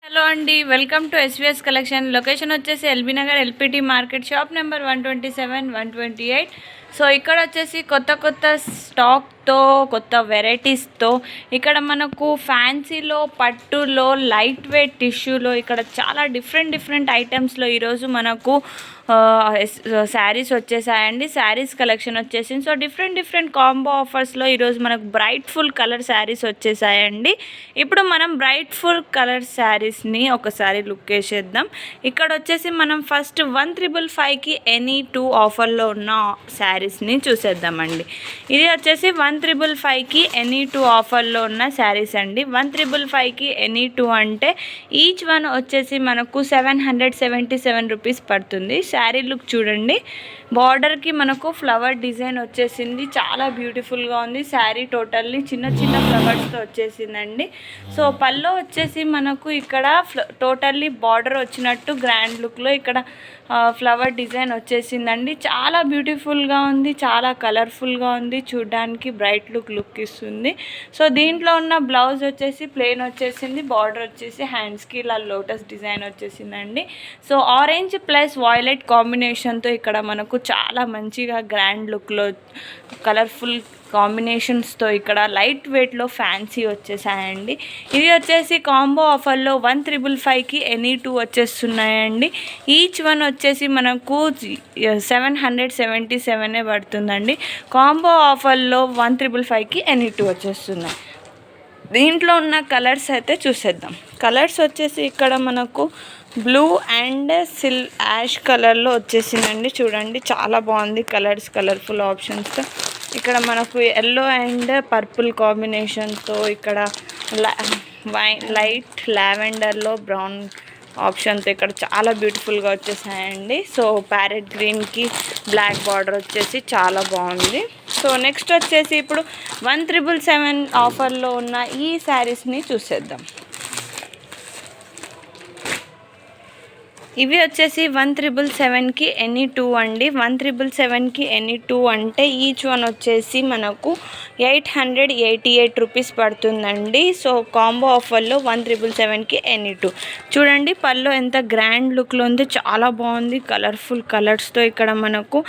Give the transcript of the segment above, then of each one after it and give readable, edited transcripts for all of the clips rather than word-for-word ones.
Hello అండి, welcome to SVS collection. Location వచ్చేసి LB Nagar LPT market, shop number 127, 128. So ఇక్కడ వచ్చేసి కొత్త స్టాక్తో, కొత్త వెరైటీస్తో ఇక్కడ మనకు ఫ్యాన్సీలో, పట్టులో, లైట్ వెయిట్ టిష్యూలో ఇక్కడ చాలా డిఫరెంట్ ఐటమ్స్లో ఈరోజు మనకు శారీస్ వచ్చేసాయండి. శారీస్ కలెక్షన్ వచ్చేసింది. సో డిఫరెంట్ కాంబో ఆఫర్స్లో ఈరోజు మనకు బ్రైట్ఫుల్ కలర్ శారీస్ వచ్చేసాయండి. ఇప్పుడు మనం బ్రైట్ఫుల్ కలర్ శారీస్ని ఒకసారి లుక్ వేసేద్దాం. ఇక్కడ వచ్చేసి మనం ఫస్ట్ 155కి ఎనీ 2 ఆఫర్లో ఉన్న శారీస్ని చూసేద్దామండి. ఇది వచ్చేసి 155కి ఎనీ 2 ఆఫర్లో ఉన్న శారీస్ అండి. 155కి ఎనీ 2 అంటే ఈచ్ వన్ వచ్చేసి మనకు 777 రూపీస్ పడుతుంది. శారీ లుక్ చూడండి. బార్డర్కి మనకు ఫ్లవర్ డిజైన్ వచ్చేసింది, చాలా బ్యూటిఫుల్గా ఉంది. శారీ టోటల్లీ చిన్న ఫ్లవర్స్తో వచ్చేసిందండి. సో పల్లో వచ్చేసి మనకు ఇక్కడ టోటల్లీ బార్డర్ వచ్చినట్టు గ్రాండ్ లుక్లో ఇక్కడ ఫ్లవర్ డిజైన్ వచ్చేసిందండి. చాలా బ్యూటిఫుల్గా ఉంది, చాలా కలర్ఫుల్గా ఉంది, చూడ్డానికి బ్రైట్ లుక్ ఇస్తుంది. సో దీంట్లో ఉన్న బ్లౌజ్ వచ్చేసి ప్లెయిన్ వచ్చేసింది, బార్డర్ వచ్చేసి హ్యాండ్స్కి ఇలా లోటస్ డిజైన్ వచ్చేసిందండి. సో ఆరెంజ్ ప్లస్ వాయిలెట్ కాంబినేషన్తో ఇక్కడ మనకు చాలా మంచిగా గ్రాండ్ లుక్లో కలర్ఫుల్ కాంబినేషన్స్తో ఇక్కడ లైట్ వెయిట్లో ఫ్యాన్సీ వచ్చేసాయండి. ఇవి వచ్చేసి కాంబో ఆఫర్లో 155కి ఎనీ 2 వచ్చేస్తున్నాయండి. ఈచ్ వన్ వచ్చేసి మనకు 777 పడుతుందండి. కాంబో ఆఫర్లో 155కి ఎనీ 2 వచ్చేస్తున్నాయి. దీంట్లో ఉన్న కలర్స్ అయితే చూసేద్దాం. కలర్స్ వచ్చేసి ఇక్కడ మనకు బ్లూ అండ్ యాష్ కలర్లో వచ్చేసిందండి. చూడండి చాలా బాగుంది కలర్స్, కలర్ఫుల్ ఆప్షన్స్తో. ఇక్కడ మనకు ఎల్లో అండ్ పర్పుల్ కాంబినేషన్తో ఇక్కడ లైట్ లావెండర్లో బ్రౌన్ ఆప్షన్తో ఇక్కడ చాలా బ్యూటిఫుల్గా వచ్చేసాయండి. సో ప్యారెట్ గ్రీన్కి బ్లాక్ బార్డర్ వచ్చేసి చాలా బాగుంది. సో నెక్స్ట్ వచ్చేసి ఇప్పుడు 177 ఆఫర్లో ఉన్న ఈ శారీస్ని చూసేద్దాం. ఇవి వచ్చేసి 177కి ఎనీ 2 అండి. 177కి ఎనీ 2 అంటే ఈచ్ వన్ వచ్చేసి మనకు 888 రూపీస్ పడుతుందండి. సో కాంబో ఆఫర్లో 177కి ఎనీ 2. చూడండి పళ్ళు ఎంత గ్రాండ్ లుక్లో ఉంది, చాలా బాగుంది కలర్ఫుల్ కలర్స్తో. ఇక్కడ మనకు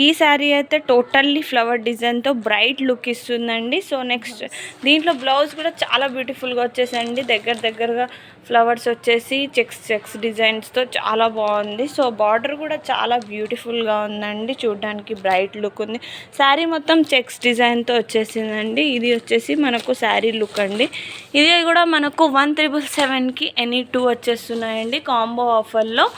ఈ శారీ అయితే టోటల్లీ ఫ్లవర్ డిజైన్తో బ్రైట్ లుక్ ఇస్తుందండి. సో నెక్స్ట్ దీంట్లో బ్లౌజ్ కూడా చాలా బ్యూటిఫుల్గా వచ్చేసండి. దగ్గరగా ఫ్లవర్స్ వచ్చేసి చెక్స్ డిజైన్స్తో చాలా బాగుంది. సో బార్డర్ కూడా చాలా బ్యూటిఫుల్గా ఉందండి, చూడడానికి బ్రైట్ లుక్ ఉంది. శారీ మొత్తం చెక్స్ డిజైన్తో వచ్చేసిందండి. ఇది వచ్చేసి మనకు శారీ లుక్ అండి. ఇది కూడా మనకు 177కి ఎనీ 2 వచ్చేస్తున్నాయండి. కాంబో ఆఫర్లో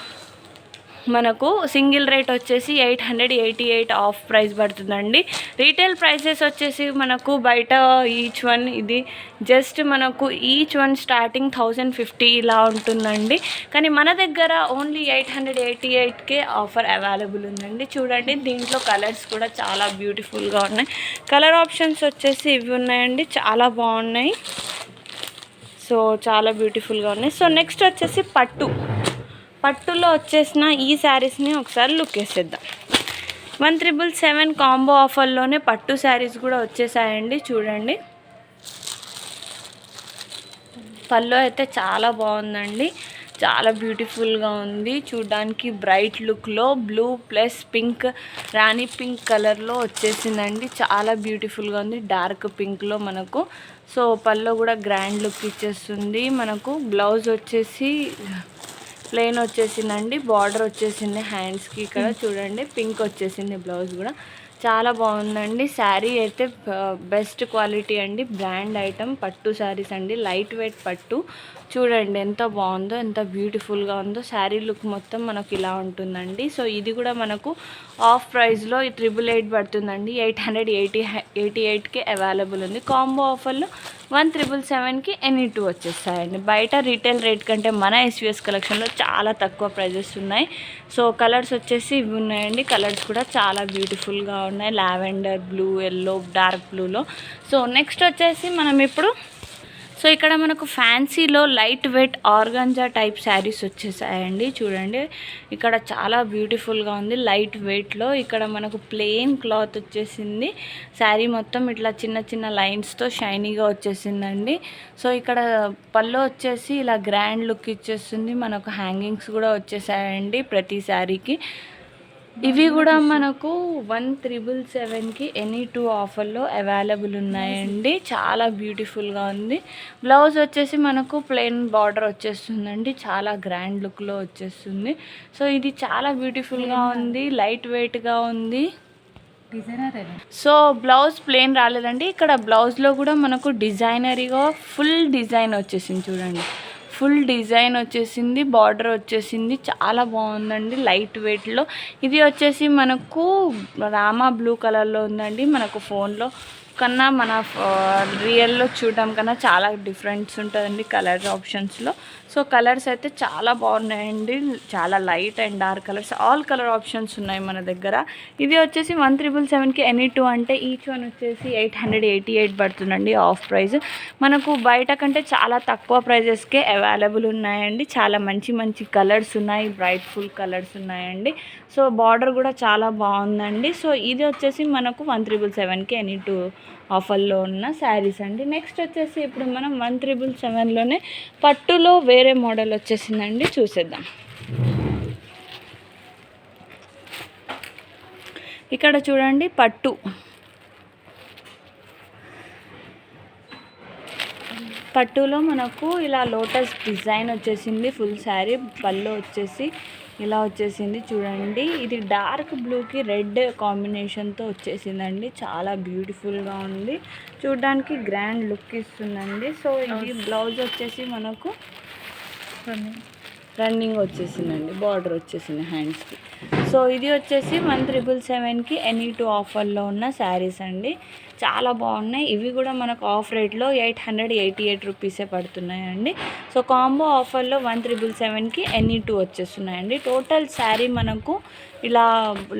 మనకు సింగిల్ రేట్ వచ్చేసి 888 ఆఫ్ ప్రైస్ పడుతుందండి. రీటైల్ ప్రైసెస్ వచ్చేసి మనకు బయట ఈచ్ వన్ ఇది జస్ట్ మనకు ఈచ్ వన్ స్టార్టింగ్ 1050 ఇలా ఉంటుందండి. కానీ మన దగ్గర ఓన్లీ 888కే ఆఫర్ అవైలబుల్ ఉందండి. చూడండి దీంట్లో కలర్స్ కూడా చాలా బ్యూటిఫుల్గా ఉన్నాయి. కలర్ ఆప్షన్స్ వచ్చేసి ఇవి ఉన్నాయండి, చాలా బాగున్నాయి. సో చాలా బ్యూటిఫుల్గా ఉన్నాయి. సో నెక్స్ట్ వచ్చేసి పట్టులో వచ్చేసిన ఈ శారీస్ని ఒకసారి లుక్ వేసేద్దాం. 177 కాంబో ఆఫర్లోనే పట్టు శారీస్ కూడా వచ్చేసాయండి. చూడండి పళ్ళు అయితే చాలా బాగుందండి, చాలా బ్యూటిఫుల్గా ఉంది, చూడడానికి బ్రైట్ లుక్లో బ్లూ ప్లస్ పింక్, రాణి పింక్ కలర్లో వచ్చేసిందండి. చాలా బ్యూటిఫుల్గా ఉంది, డార్క్ పింక్లో మనకు. సో పళ్ళు కూడా గ్రాండ్ లుక్ ఇచ్చేస్తుంది. మనకు బ్లౌజ్ వచ్చేసి ప్లెయిన్ వచ్చేసిందండి, బార్డర్ వచ్చేసింది హ్యాండ్స్కి. ఇక్కడ చూడండి పింక్ వచ్చేసింది బ్లౌజ్ కూడా. చాలా బాగుందండి. శారీ అయితే బెస్ట్ క్వాలిటీ అండి, బ్రాండ్ ఐటమ్ పట్టు శారీస్ అండి, లైట్ వెయిట్ పట్టు. చూడండి ఎంత బాగుందో, ఎంత బ్యూటిఫుల్గా ఉందో. శారీ లుక్ మొత్తం మనకు ఇలా ఉంటుందండి. సో ఇది కూడా మనకు ఆఫ్ ప్రైస్లో 888 పడుతుందండి. 888కి అవైలబుల్ ఉంది. కాంబో ఆఫర్లో 177కి ఎనీ 2 వచ్చేస్తాయండి. బయట రీటైల్ రేట్ కంటే మన ఎస్విఎస్ కలెక్షన్లో చాలా తక్కువ ప్రైజెస్ ఉన్నాయి. సో కలర్స్ వచ్చేసి ఇవి ఉన్నాయండి. కలర్స్ కూడా చాలా బ్యూటిఫుల్గా ఉన్నాయి, లావెండర్ బ్లూ, ఎల్లో, డార్క్ బ్లూలో. సో నెక్స్ట్ వచ్చేసి మనం ఇప్పుడు సో ఇక్కడ మనకు ఫ్యాన్సీలో light weight organza type sarees వచ్చేసాయండి. చూడండి ఇక్కడ చాలా బ్యూటిఫుల్గా ఉంది లైట్ వెయిట్లో. ఇక్కడ మనకు ప్లెయిన్ క్లాత్ వచ్చేసింది. శారీ మొత్తం ఇట్లా చిన్న చిన్న లైన్స్తో షైనీగా వచ్చేసిందండి. సో ఇక్కడ పళ్ళు వచ్చేసి ఇలా గ్రాండ్ లుక్ ఇచ్చేస్తుంది. మనకు హ్యాంగింగ్స్ కూడా వచ్చేసాయండి ప్రతి శారీకి. ఇవి కూడా మనకు 1777కి ఎనీ 2 ఆఫర్లో అవైలబుల్ ఉన్నాయండి. చాలా బ్యూటిఫుల్గా ఉంది. బ్లౌజ్ వచ్చేసి మనకు ప్లెయిన్ బార్డర్ వచ్చేస్తుందండి. చాలా గ్రాండ్ లుక్లో వచ్చేస్తుంది. సో ఇది చాలా బ్యూటిఫుల్గా ఉంది, లైట్ వెయిట్గా ఉంది. సో బ్లౌజ్ ప్లెయిన్ రాలేదండి. ఇక్కడ బ్లౌజ్లో కూడా మనకు డిజైనరీగా ఫుల్ డిజైన్ వచ్చేసింది. చూడండి ఫుల్ డిజైన్ వచ్చేసింది, బార్డర్ వచ్చేసింది. చాలా బాగుందండి లైట్ వెయిట్లో. ఇది వచ్చేసి మనకు రామా బ్లూ కలర్లో ఉందండి. మనకు ఫోన్లో కన్నా మన రియల్లో చూడడం కన్నా చాలా డిఫరెన్స్ ఉంటుందండి కలర్ ఆప్షన్స్లో. సో కలర్స్ అయితే చాలా బాగున్నాయండి. చాలా light and dark colours, all colour options ఉన్నాయి మన దగ్గర. ఇది వచ్చేసి 1777కి ఎనీ 2 అంటే ఈచ్ వన్ వచ్చేసి 888 పడుతుందండి ఆఫ్ ప్రైస్. మనకు బయట కంటే చాలా తక్కువ ప్రైజెస్కే అవైలబుల్ ఉన్నాయండి. చాలా మంచి మంచి కలర్స్ ఉన్నాయి, బ్రైట్ఫుల్ కలర్స్ ఉన్నాయండి. సో బార్డర్ కూడా చాలా బాగుందండి. సో ఇది వచ్చేసి మనకు 1777కి ఎనీ 2 ఆఫర్లో ఉన్న శారీస్ అండి. నెక్స్ట్ వచ్చేసి ఇప్పుడు మనం 1777లోనే పట్టులో వేరే మోడల్ వచ్చేసిందండి, చూసేద్దాం. ఇక్కడ చూడండి పట్టులో మనకు ఇలా లోటస్ డిజైన్ వచ్చేసింది. ఫుల్ శారీ పళ్ళు వచ్చేసి ఇలా వచ్చేసింది. చూడండి ఇది డార్క్ బ్లూకి రెడ్ కాంబినేషన్తో వచ్చేసిందండి. చాలా బ్యూటిఫుల్గా ఉంది, చూడడానికి గ్రాండ్ లుక్ ఇస్తుందండి. సో ఇది బ్లౌజ్ వచ్చేసి మనకు రన్నింగ్ వచ్చేసిందండి, బార్డర్ వచ్చేసింది హ్యాండ్స్కి. సో ఇది వచ్చేసి 1777కి ఎనీ 2 ఆఫర్లో ఉన్న శారీస్ అండి. చాలా బాగున్నాయి. ఇవి కూడా మనకు ఆఫ్ రేట్లో 888 రూపీసే పడుతున్నాయండి. సో కాంబో ఆఫర్లో 1777కి ఎనీ 2 వచ్చేస్తున్నాయండి. టోటల్ శారీ మనకు ఇలా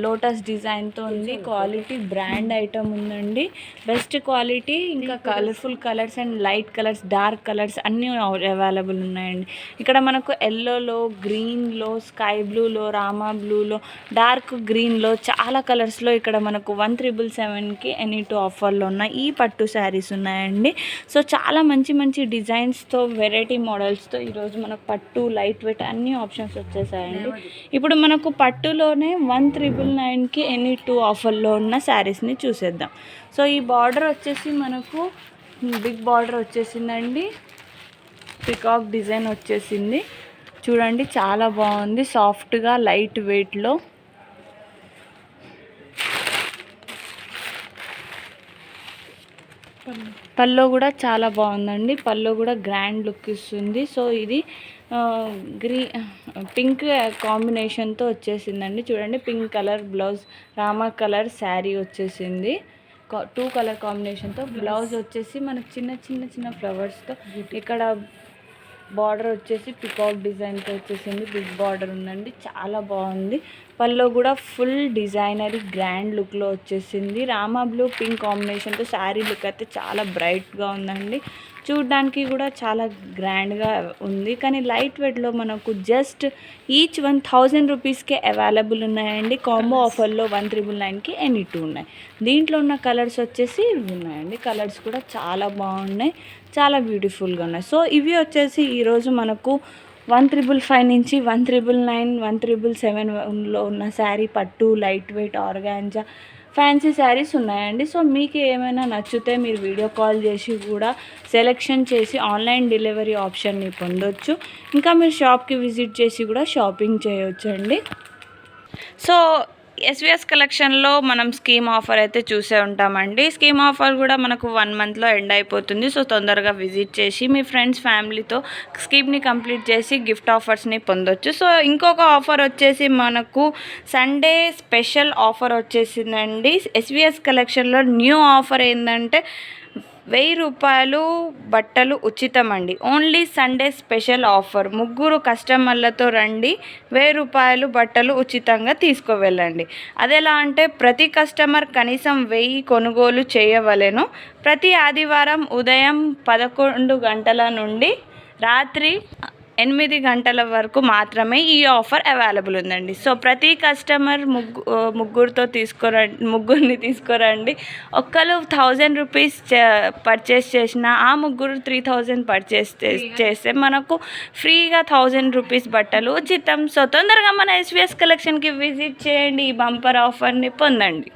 లోటస్ డిజైన్తో ఉంది. క్వాలిటీ బ్రాండ్ ఐటమ్ ఉందండి, బెస్ట్ క్వాలిటీ. ఇంకా colourful colours and light colours, dark colours అన్నీ అవైలబుల్ ఉన్నాయండి. ఇక్కడ మనకు ఎల్లోలో, గ్రీన్లో, స్కై బ్లూలో, రామా బ్లూలో, డార్క్ గ్రీన్లో చాలా కలర్స్లో ఇక్కడ మనకు 1777కి ఎనీ 2 ఆఫర్లో ఉన్న ఈ పట్టు శారీస్ ఉన్నాయండి. సో చాలా మంచి మంచి డిజైన్స్తో, వెరైటీ మోడల్స్తో ఈరోజు మనకు పట్టు, లైట్ వెయిట్ అన్ని ఆప్షన్స్ వచ్చేసాయండి. ఇప్పుడు మనకు పట్టులోనే 1999కి ఎనీ 2 ఆఫర్లో ఉన్న శారీస్ని చూసేద్దాం. సో ఈ బార్డర్ వచ్చేసి మనకు బిగ్ బార్డర్ వచ్చేసిందండి, పికాక్ డిజైన్ వచ్చేసింది. చూడండి చాలా బాగుంది, సాఫ్ట్గా లైట్ వెయిట్లో. పళ్ళు కూడా చాలా బాగుందండి, పళ్ళు కూడా గ్రాండ్ లుక్ ఇస్తుంది. సో ఇది పింక్ కాంబినేషన్తో వచ్చేసిందండి. చూడండి pink colour blouse, Rama colour sari వచ్చేసింది. 2 కలర్ కాంబినేషన్తో బ్లౌజ్ వచ్చేసి మనకు చిన్న చిన్న చిన్న ఫ్లవర్స్తో. ఇక్కడ బార్డర్ వచ్చేసి పికాక్ డిజైన్తో వచ్చేసింది, బిగ్ బార్డర్ ఉందండి, చాలా బాగుంది. పళ్ళు కూడా ఫుల్ డిజైనరీ గ్రాండ్ లుక్లో వచ్చేసింది. రామా బ్లూ పింక్ కాంబినేషన్తో శారీ లుక్ అయితే చాలా బ్రైట్గా ఉందండి. చూడ్డానికి కూడా చాలా గ్రాండ్గా ఉంది. కానీ లైట్ వెయిట్లో మనకు జస్ట్ ఈచ్ 1000 రూపీస్కే అవైలబుల్ ఉన్నాయండి. కాంబో ఆఫర్లో 1999కి ఎనీ 2 ఉన్నాయి. దీంట్లో ఉన్న కలర్స్ వచ్చేసి ఇవి ఉన్నాయండి. కలర్స్ కూడా చాలా బాగున్నాయి, చాలా బ్యూటిఫుల్గా ఉన్నాయి. సో ఇవి వచ్చేసి ఈరోజు మనకు 1355 నుంచి 1399, 1377లో ఉన్న శారీ పట్టు, light weight, organza, fancy saris ఉన్నాయండి. సో మీకు ఏమైనా నచ్చితే మీరు వీడియో కాల్ చేసి కూడా సెలెక్షన్ చేసి ఆన్లైన్ డెలివరీ ఆప్షన్ని పొందొచ్చు. ఇంకా మీరు షాప్కి విజిట్ చేసి కూడా షాపింగ్ చేయొచ్చండి. సో ఎస్విఎస్ కలెక్షన్లో మనం స్కీమ్ ఆఫర్ అయితే చూసే ఉంటామండి. స్కీమ్ ఆఫర్ కూడా మనకు 1 మంత్లో ఎండ్ అయిపోతుంది. సో తొందరగా విజిట్ చేసి మీ ఫ్రెండ్స్, ఫ్యామిలీతో స్కీమ్ని కంప్లీట్ చేసి గిఫ్ట్ ఆఫర్స్ని పొందొచ్చు. సో ఇంకొక ఆఫర్ వచ్చేసి మనకు సండే స్పెషల్ ఆఫర్ వచ్చేసిందండి. ఎస్విఎస్ కలెక్షన్లో న్యూ ఆఫర్ ఏంటంటే రూపాయలు బట్టలు ఉచితం అండి. Only Sunday special offer. 3 కస్టమర్లతో రండి, రూపాయలు బట్టలు ఉచితంగా తీసుకువెళ్ళండి. అదెలా అంటే ప్రతి కస్టమర్ కనీసం 1000 కొనుగోలు చేయవలెను. ప్రతి ఆదివారం ఉదయం 11 గంటల నుండి రాత్రి 8 గంటల వరకు మాత్రమే ఈ ఆఫర్ అవైలబుల్ ఉందండి. సో ప్రతి కస్టమర్ ముగ్గురిని తీసుకురండి. ఒక్కరు 1000 రూపీస్ పర్చేస్ చేసిన ఆ ముగ్గురు 3000 పర్చేస్ చేస్తే మనకు ఫ్రీగా 1000 రూపీస్ బట్టలు ఉచితం. సో తొందరగా మన ఎస్విఎస్ కలెక్షన్కి విజిట్ చేయండి, ఈ బంపర్ ఆఫర్ని పొందండి.